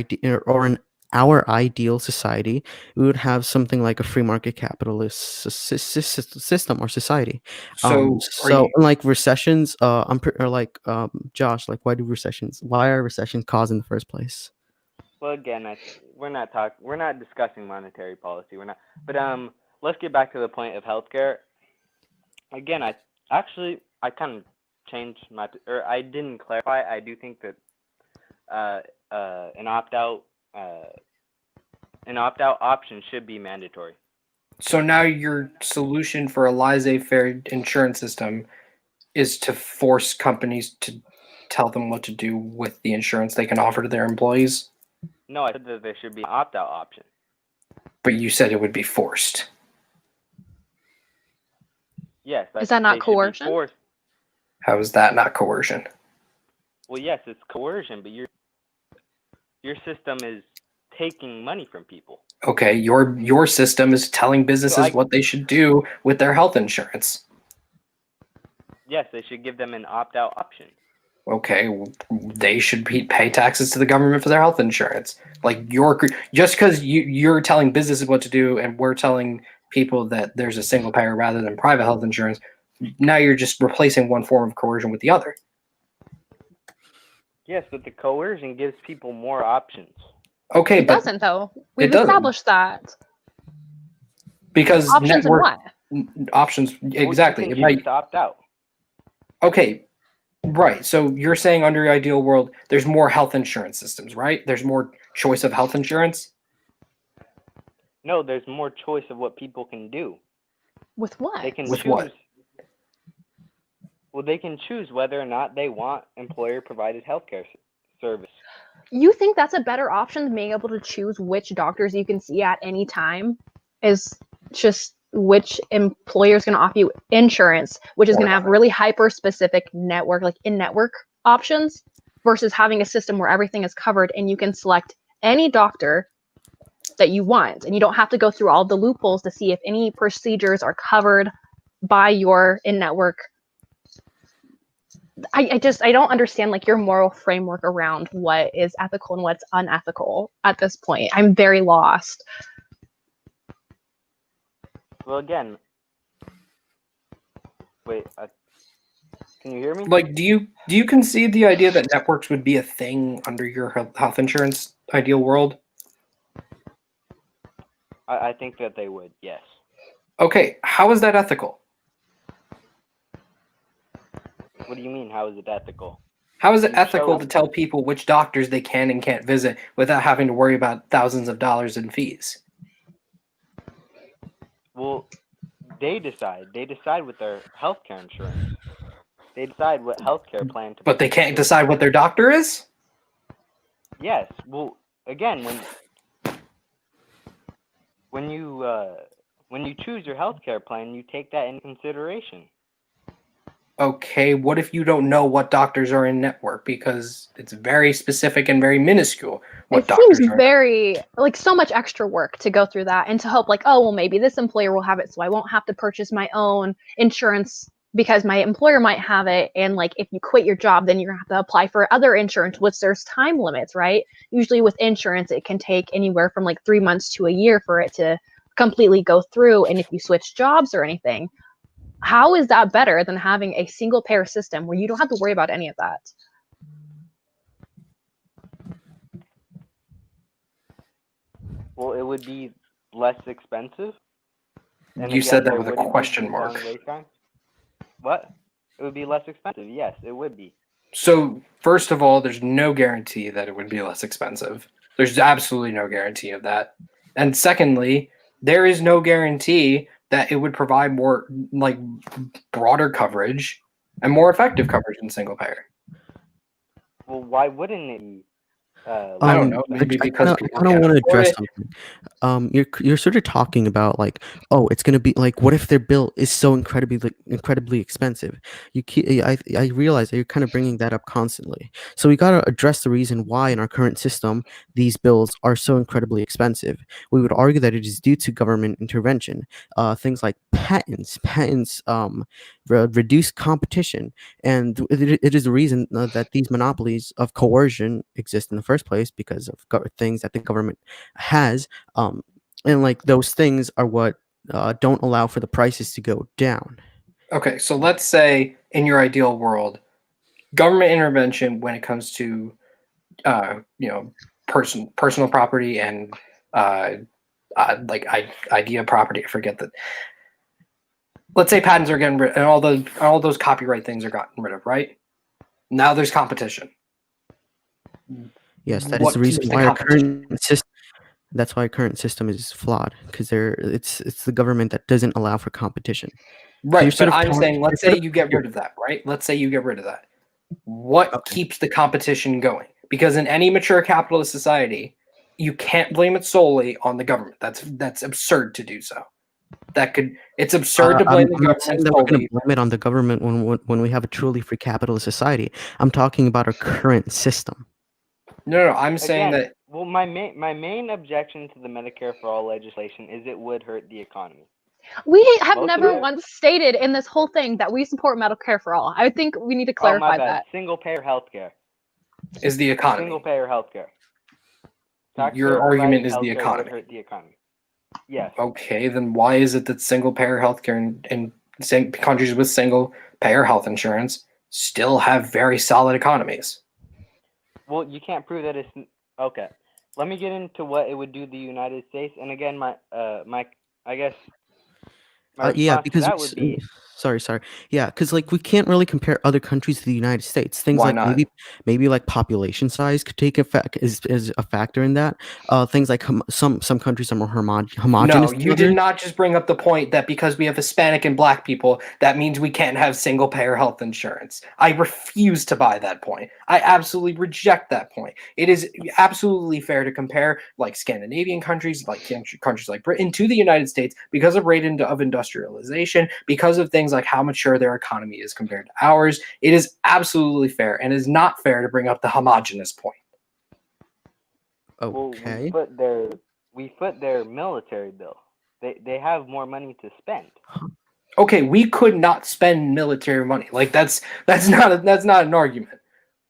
our ideal society, we would have something like a free market capitalist system or society. So, So like recessions, Josh, like why are recessions caused in the first place? Well, again, we're not discussing monetary policy. We're not. But let's get back to the point of healthcare. Again, I kind of changed or I didn't clarify. I do think that an opt-out option should be mandatory. So now your solution for a laissez-faire insurance system is to force companies to tell them what to do with the insurance they can offer to their employees? No, I said that there should be an opt-out option. But you said it would be forced. Yes. Is that not they should be coercion? forced. How is that not coercion? Well, yes, it's coercion, but your system is taking money from people. Okay, your system is telling businesses I- what they should do with their health insurance. Yes, they should give them an opt-out option. Okay, they should pay taxes to the government for their health insurance. Like just because you're telling businesses what to do, and we're telling people that there's a single payer rather than private health insurance. Now you're just replacing one form of coercion with the other. Yes, but the coercion gives people more options. Okay, It but doesn't though. We've doesn't. established that. because Options in network what? options exactly. You It can might choose to opt out. Okay, right. So you're saying under your ideal world, there's more health insurance systems, right? There's more choice of health insurance. No, there's more choice of what people can do. With what? They can With choose. what? Well, they can choose whether or not they want employer-provided healthcare service. You think that's a better option than being able to choose which doctors you can see at any time? Is just which employer is going to offer you insurance, which is going to have really hyper-specific network, like in-network options, versus having a system where everything is covered and you can select any doctor that you want, and you don't have to go through all the loopholes to see if any procedures are covered by your in-network. I don't understand like your moral framework around what is ethical and what's unethical at this point. I'm very lost. Well, again, wait, can you hear me? Like, do you concede the idea that networks would be a thing under your health insurance ideal world? I think that they would, yes. Okay, how is that ethical? What do you mean, how is it ethical? How is it You ethical show- to tell people which doctors they can and can't visit without having to worry about thousands of dollars in fees? Well, they decide. They decide with their healthcare insurance. They decide what healthcare plan to. But they can't decide what their doctor is? Yes. Well, again, when you choose your healthcare plan, you take that into consideration. Okay, what if you don't know what doctors are in network because it's very specific and very minuscule what It doctors seems are. very like so much extra work to go through that and to hope like, oh well, maybe this employer will have it, so I won't have to purchase my own insurance because my employer might have it. And like, if you quit your job, then you're gonna have to apply for other insurance, which there's time limits, right? Usually with insurance, it can take anywhere from like 3 months to a year for it to completely go through. And if you switch jobs or anything, how is that better than having a single payer system where you don't have to worry about any of that? Well, it would be less expensive. And You said that there with a wouldn't be question these mark. long wait times. What? It would be less expensive. Yes, it would be. So, first of all, there's no guarantee that it would be less expensive. There's absolutely no guarantee of that. And secondly, there is no guarantee that it would provide more, like, broader coverage and more effective coverage than single payer. Well, why wouldn't it be? I don't know. Maybe because I people don't can't want to afford address it. something. You're sort of talking about like, oh, it's gonna be like, what if their bill is so incredibly expensive? I realize that you're kind of bringing that up constantly. So we gotta address the reason why in our current system these bills are so incredibly expensive. We would argue that it is due to government intervention. Things like patents reduce competition, and it is the reason that these monopolies of coercion exist in the first place because of things that the government has, and like those things are what don't allow for the prices to go down. Okay, so let's say in your ideal world, government intervention when it comes to, personal property and idea property. I forget that. Let's say patents are getting rid, and all those copyright things are gotten rid of, right? Now there's competition. Yes, that is What the reason keeps the why our competition? current system. That's why our current system is flawed because it's the government that doesn't allow for competition. Right, you're sort but of I'm talking- saying, let's you're say sort you get of- rid of that, right? Let's say you get rid of that. What Okay. keeps the competition going? Because in any mature capitalist society, you can't blame it solely on the government. That's absurd to do so. that could. It's absurd to I'm, blame the I'm not saying government that we're going solely. to blame it on the government when we have a truly free capitalist society. I'm talking about our current system. No, I'm saying Again, that. well, my main objection to the Medicare for All legislation is it would hurt the economy. We have Most never Ameri- once stated in this whole thing that we support Medicare for all. I think we need to Oh, my clarify bad. that. Single payer healthcare. Is the economy. Single payer healthcare. Your argument is the Would economy. hurt the economy. Yes. Okay, then why is it that single payer healthcare in countries with single payer health insurance still have very solid economies? Well, you can't prove that it's okay. Let me get into what it would do to the United States, and again, my I guess my Yeah, response to because that would be sorry. Yeah, because like we can't really compare other countries to the United States. Things Why like not? maybe like population size could take effect is a factor in that. Things like some countries are more homogenous. No, you did not just bring up the point that because we have Hispanic and Black people, that means we can't have single payer health insurance. I refuse to buy that point. I absolutely reject that point. It is absolutely fair to compare like Scandinavian countries, like countries like Britain, to the United States because of rate of industrialization, because of things like how mature their economy is compared to ours. It is absolutely fair, and it is not fair to bring up the homogenous point. Okay. well, we foot their military bill. They have more money to spend. Okay, we could not spend military money. Like that's not an argument.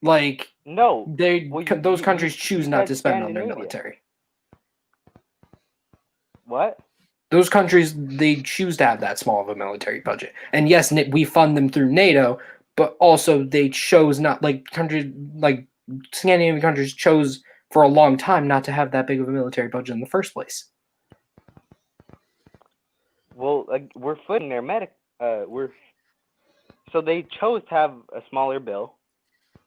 Like No, those countries choose you not said to spend on their Scandinavia. military. What? Those countries, they choose to have that small of a military budget. And yes, we fund them through NATO, but also they chose not, like countries like Scandinavian countries chose for a long time not to have that big of a military budget in the first place. Well, we're footing their so they chose to have a smaller bill.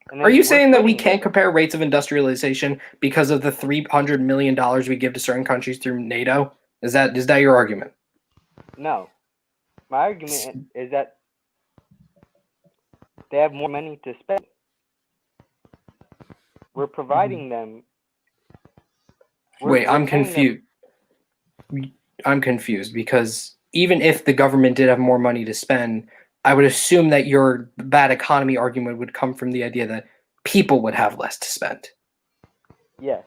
And then Are you we're saying that we footing can't it. compare rates of industrialization because of the $300 million we give to certain countries through NATO? Is that your argument? No. My argument is that they have more money to spend. We're providing them. Wait, I'm paying them- confused. I'm confused because even if the government did have more money to spend, I would assume that your bad economy argument would come from the idea that people would have less to spend. Yes.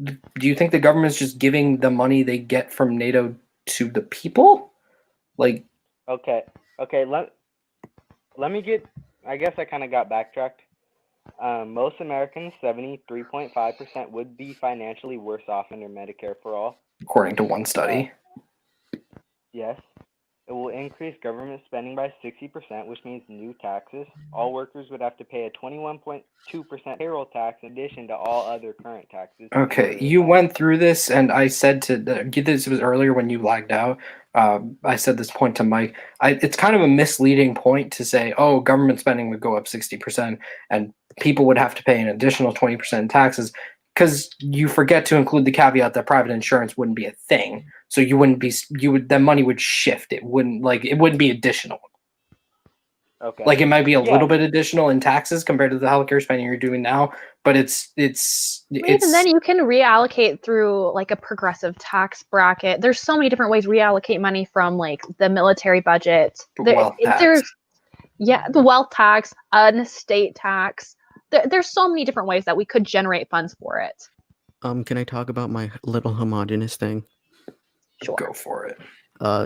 Do you think the government's just giving the money they get from NATO to the people? Like, Okay. Let me get. I guess I kind of got backtracked. Most Americans, 73.5%, would be financially worse off under Medicare for All. according to one study. Yes. It will increase government spending by 60%, which means new taxes. All workers would have to pay a 21.2% payroll tax in addition to all other current taxes. Okay, you went through this, and I said this was earlier when you lagged out. I said this point to Mike. It's kind of a misleading point to say, oh, government spending would go up 60%, and people would have to pay an additional 20% in taxes, because you forget to include the caveat that private insurance wouldn't be a thing. So that money would shift. It wouldn't be additional. Okay. Like it might be a Yeah. little bit additional in taxes compared to the healthcare spending you're doing now, but it's Even then, you can reallocate through like a progressive tax bracket. There's so many different ways to reallocate money from like the military budget. Wealth tax. The wealth tax, an estate tax. There's so many different ways that we could generate funds for it. Can I talk about my little homogenous thing? Sure. Go for it.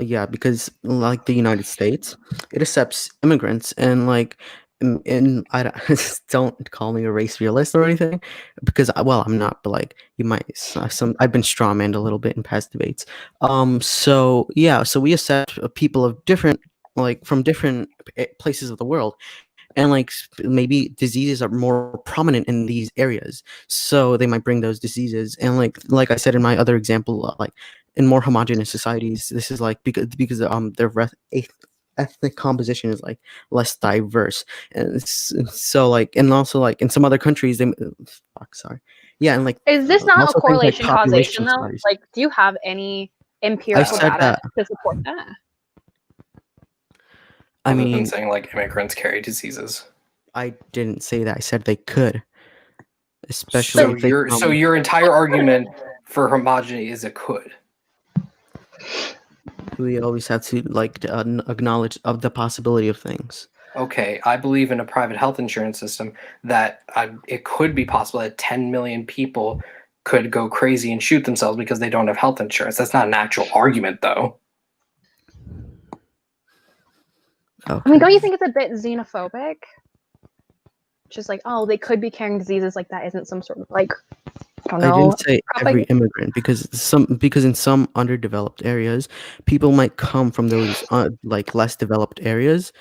Yeah, because like the United States, it accepts immigrants, and like, and I don't call me a race realist or anything, because I'm not, but like you might I've been strawmanned a little bit in past debates. So we accept people of different, like from different places of the world, and like maybe diseases are more prominent in these areas, so they might bring those diseases. And like I said in my other example, like in more homogeneous societies, this is like because their ethnic composition is like less diverse, and so like, and also like in some other countries and like, Is this not a also things like correlation population causation though? studies. Like, do you have any empirical said data to support that? I Other than mean, saying like immigrants carry diseases. I didn't say that. I said they could, especially So if they your entire argument for homogeneity is it could. We always have to acknowledge of the possibility of things. Okay, I believe in a private health insurance system that it could be possible that 10 million people could go crazy and shoot themselves because they don't have health insurance. That's not an actual argument, though. I mean, don't you think it's a bit xenophobic? Just like, oh, they could be carrying diseases, like that isn't some sort of like, I don't I know. didn't say every immigrant because in some underdeveloped areas, people might come from those less developed areas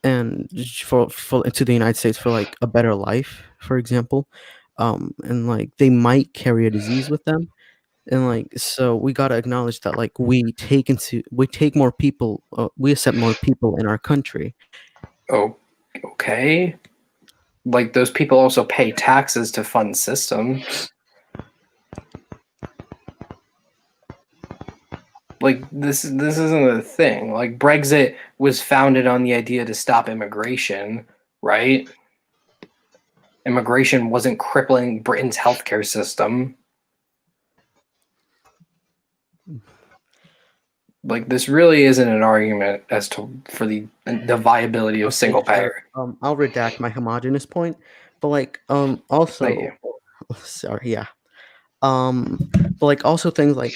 and for into the United States for like a better life, for example, and like they might carry a disease with them, and like so we gotta acknowledge that like we take more people, we accept more people in our country. Oh, okay. Like those people also pay taxes to fund systems. Like this isn't a thing. Like Brexit was founded on the idea to stop immigration, right? Immigration wasn't crippling Britain's healthcare system. Like this really isn't an argument as to for the viability of single payer. I'll redact my homogenous point, but like also Thank you. sorry, yeah. But like also things like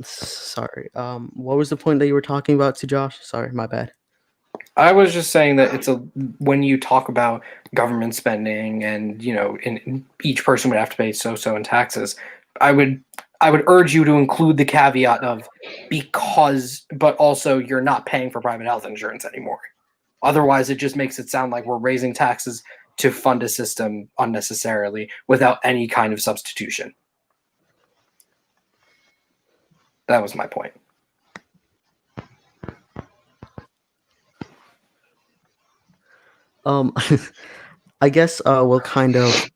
sorry, what was the point that you were talking about to Josh? Sorry, my bad. I was just saying that when you talk about government spending and in each person would have to pay so in taxes, I would urge you to include the caveat of but also you're not paying for private health insurance anymore. Otherwise, it just makes it sound like we're raising taxes to fund a system unnecessarily without any kind of substitution. That was my point. I guess we'll kind of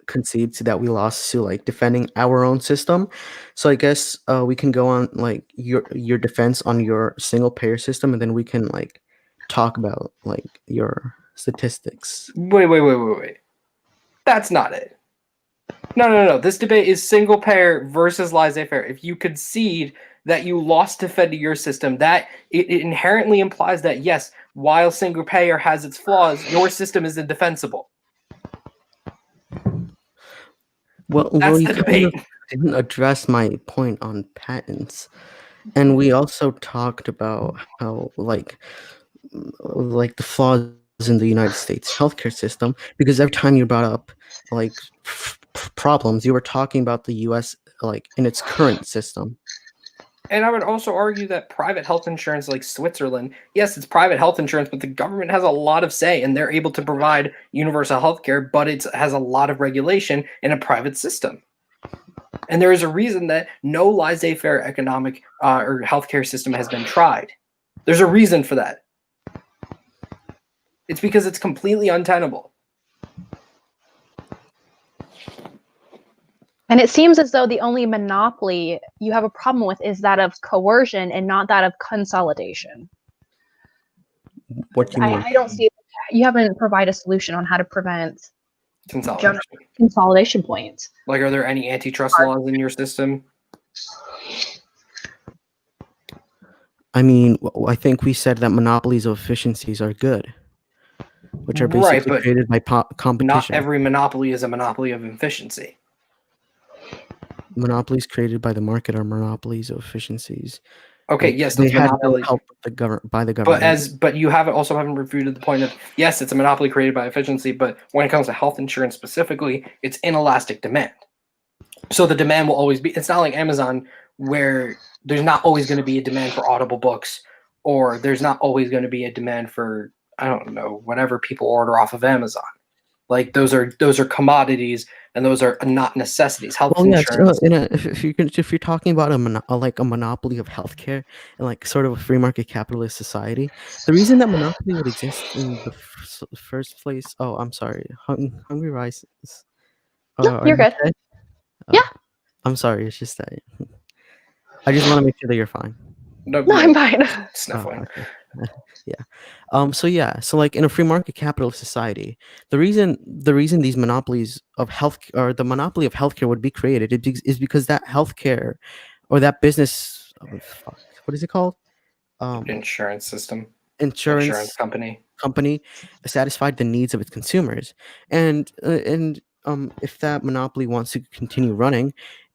concede to that we lost to like defending our own system. So I guess we can go on like your defense on your single payer system, and then we can like talk about like your statistics. Wait. That's not it. No. This debate is single payer versus laissez-faire. If you concede that you lost defending your system, that it inherently implies that yes, while single payer has its flaws, your system is indefensible. Well, you kind of didn't address my point on patents, and we also talked about how like the flaws in the United States healthcare system, because every time you brought up like problems, you were talking about the U.S. like in its current system. And I would also argue that private health insurance, like Switzerland, yes, it's private health insurance, but the government has a lot of say, and they're able to provide universal health care, but it has a lot of regulation in a private system. And there is a reason that no laissez-faire economic or healthcare system has been tried. There's a reason for that. It's because it's completely untenable. And it seems as though the only monopoly you have a problem with is that of coercion and not that of consolidation. What do you mean? I don't see it. You haven't provided a solution on how to prevent consolidation points. Like, are there any antitrust laws in your system? I mean, I think we said that monopolies of efficiencies are good, which are basically created by competition. Not every monopoly is a monopoly of efficiency. Monopolies created by the market are monopolies of efficiencies. Okay, like, yes, they had monopoly. No help by the government. But you haven't refuted the point of yes, it's a monopoly created by efficiency, but when it comes to health insurance specifically, it's inelastic demand. So the demand will always be. It's not like Amazon where there's not always going to be a demand for Audible books, or there's not always going to be a demand for whatever people order off of Amazon. Like those are commodities, and those are not necessities. Health insurance. If you're talking about a monopoly of healthcare and like sort of a free market capitalist society, the reason that monopoly would exist in the first place. Oh, I'm sorry, Hungry Rice. No, you're good. Yeah. I'm sorry. It's just that I just want to make sure that you're fine. No, I'm fine. Sniffling. Okay. Yeah. So like in a free market capitalist society, the reason these monopolies of health or the monopoly of healthcare would be created is because that healthcare or that business what is it called? Um, Insurance system, Insurance insurance company. company satisfied the needs of its consumers, and if that monopoly wants to continue running,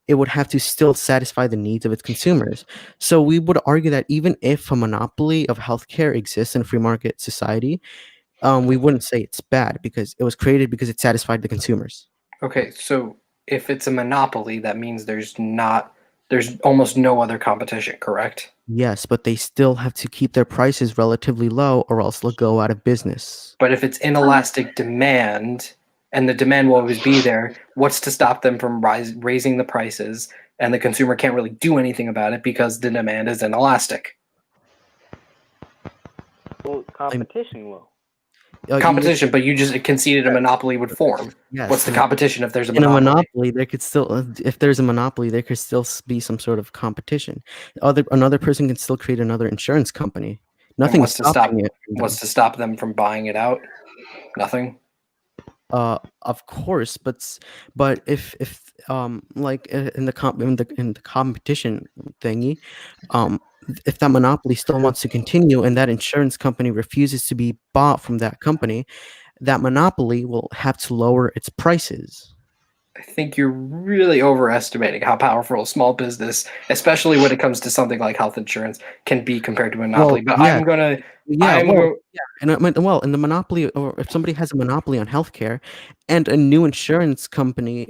it would have to still satisfy the needs of its consumers. So we would argue that even if a monopoly of healthcare exists in a free market society, we wouldn't say it's bad because it was created because it satisfied the consumers. Okay, so if it's a monopoly, that means there's almost no other competition, correct? Yes, but they still have to keep their prices relatively low or else they'll go out of business. But if it's inelastic demand and the demand will always be there, what's to stop them from raising the prices and the consumer can't really do anything about it because the demand is inelastic? Well, competition will. Competition, but you just conceded a monopoly would form. Yes, What's the and competition if there's a in a monopoly? monopoly, there could still, if there's a monopoly, there could still be some sort of competition. Another person can still create another insurance company. Nothing is what's to stop- stopping it. from them. What's to stop them from buying it out? Nothing. Of course, but if like in the competition thingy, if that monopoly still wants to continue and that insurance company refuses to be bought from that company, that monopoly will have to lower its prices. I think you're really overestimating how powerful a small business, especially when it comes to something like health insurance, can be compared to a monopoly. But yeah. I'm gonna Yeah, I'm well, go- yeah, and in the monopoly, or if somebody has a monopoly on healthcare, and a new insurance company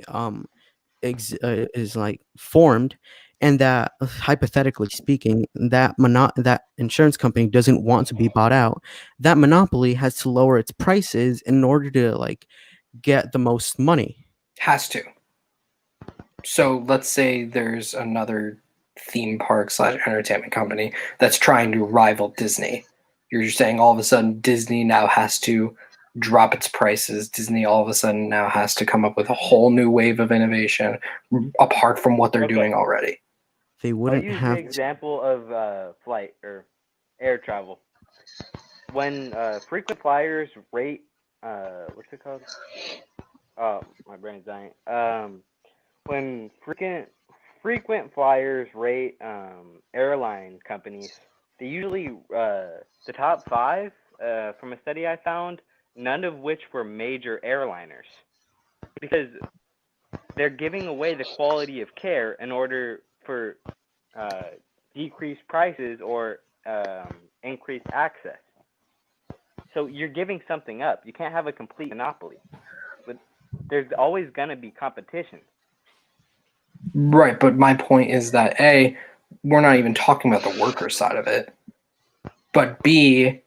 is like formed, and that hypothetically speaking, that insurance company doesn't want to be bought out, that monopoly has to lower its prices in order to like get the most money. has to. So let's say there's another theme park / entertainment company that's trying to rival Disney. You're just saying all of a sudden Disney now has to drop its prices. Disney all of a sudden now has to come up with a whole new wave of innovation apart from what they're Okay. doing already. They I'll wouldn't use have the example of flight or air travel. When frequent flyers rate, what's it called? Oh, my brain's dying. When frequent flyers rate airline companies, they usually the top 5 from a study I found, none of which were major airliners, because they're giving away the quality of care in order for decreased prices or increased access. So you're giving something up. You can't have a complete monopoly. But there's always going to be competition. Right, but my point is that A, we're not even talking about the worker side of it. But B,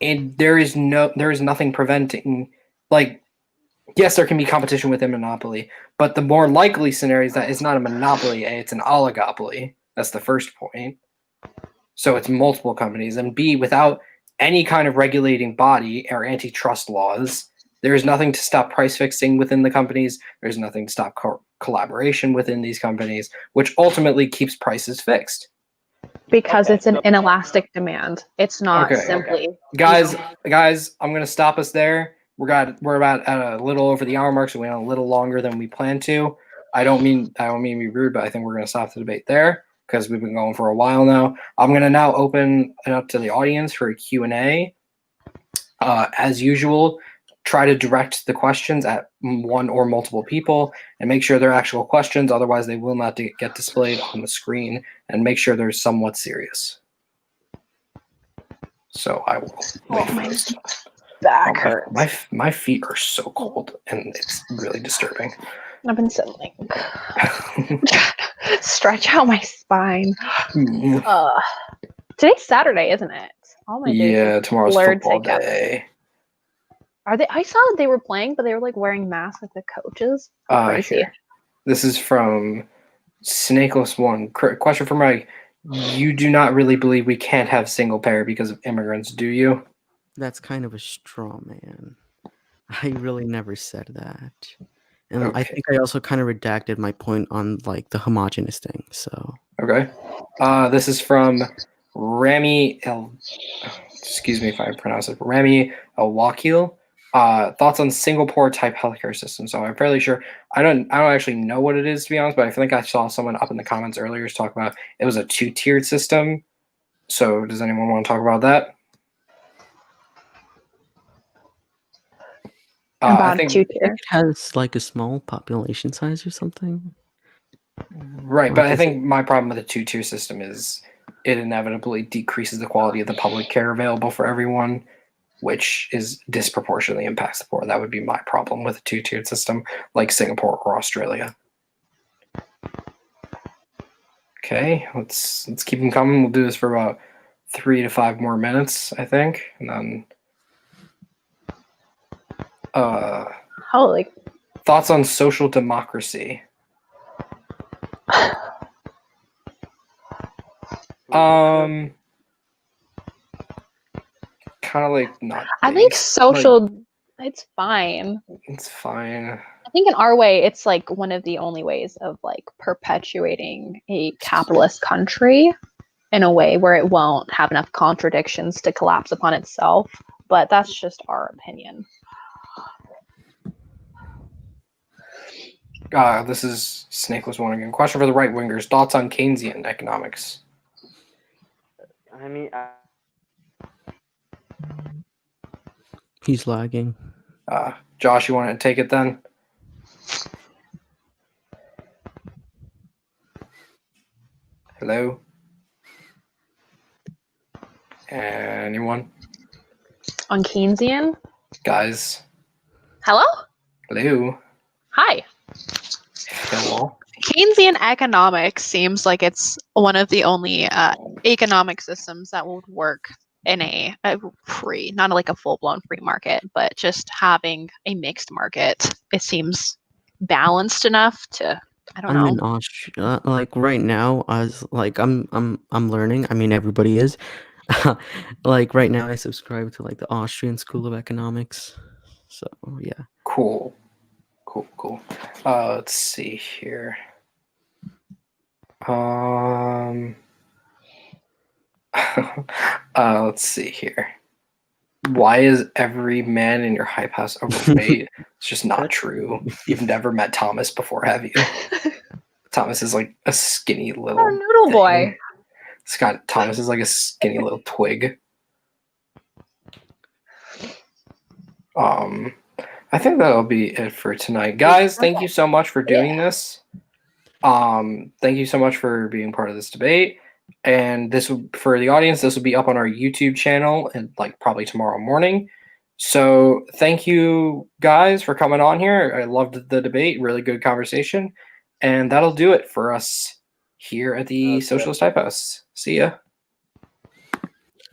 there is nothing preventing, like, yes, there can be competition within monopoly, but the more likely scenario is that it's not a monopoly, A, it's an oligopoly. That's the first point. So it's multiple companies. And B, without any kind of regulating body or antitrust laws, there is nothing to stop price fixing within the companies. There's nothing to stop collaboration within these companies, which ultimately keeps prices fixed. Because Okay, it's an so- inelastic demand. It's not Okay, simply Guys, I'm gonna stop us there. We're about at a little over the hour mark, so we went a little longer than we planned to. I don't mean to be rude, but I think we're gonna stop the debate there because we've been going for a while now. I'm gonna now open it up to the audience for a Q&A. As usual, try to direct the questions at one or multiple people and make sure they're actual questions. Otherwise, they will not get displayed on the screen, and make sure they're somewhat serious. So I will wait for this to back Oh, hurts. my feet are so cold and it's really disturbing. I've been sitting. Stretch out my spine. Today's Saturday, isn't it? All my days Yeah, are tomorrow's blurred football together. day. Are they? I saw that they were playing, but they were like wearing masks, like the coaches. Crazy. Here. This is from Snakeless One. Question from Mike. You do not really believe we can't have single payer because of immigrants, do you? That's kind of a straw man. I really never said that. And I Okay. think I also kind of redacted my point on like the homogenous thing. So Okay. This is from Rami excuse me if I pronounce it. Rami El Wakil. Thoughts on Singapore type healthcare system. So I'm fairly sure I don't actually know what it is, to be honest, but I think I saw someone up in the comments earlier talk about it was a 2-tiered system. So does anyone want to talk about that? I About think two tier. It has like a small population size or something. right, but I Like, is think my problem with the two-tier system is it inevitably decreases the quality of the public care available for everyone, which is disproportionately impacts the poor. That would be my problem with a two-tiered system like Singapore or Australia. Okay, let's keep them coming. We'll do this for about 3 to 5 more minutes, I think, and then Holy. thoughts on social democracy. Kind of like not. I think based, social, it's fine. it's fine. I think in our way, it's like one of the only ways of like perpetuating a capitalist country in a way where it won't have enough contradictions to collapse upon itself. But that's just our opinion. This is Snakeless One again. Question for the right wingers: thoughts on Keynesian economics? I mean, he's lagging. Josh, you want to take it then? Hello? Anyone? On Keynesian? Guys? Hello? Hello? Hi. Hello? Keynesian economics seems like it's one of the only economic systems that would work in a free, not like a full-blown free market, but just having a mixed market. It seems balanced enough to, I don't I'm know. in Austria. Like right now, as like I'm learning. I mean, everybody is. Like right now, I subscribe to like the Austrian School of Economics. So yeah. Cool. Let's see here. Let's see here. Why is every man in your hype house overweight? It's just not true. You've never met Thomas before, have you? Thomas is like a skinny little Our noodle boy. thing. Thomas is like a skinny little twig. I think that'll be it for tonight. Guys, thank you so much for doing this. Thank you so much for being part of this debate. And this will, for the audience, this will be up on our YouTube channel and like probably tomorrow morning. So thank you guys for coming on here. I loved the debate, really good conversation. And that'll do it for us here at the Okay. Socialist Type House. See ya.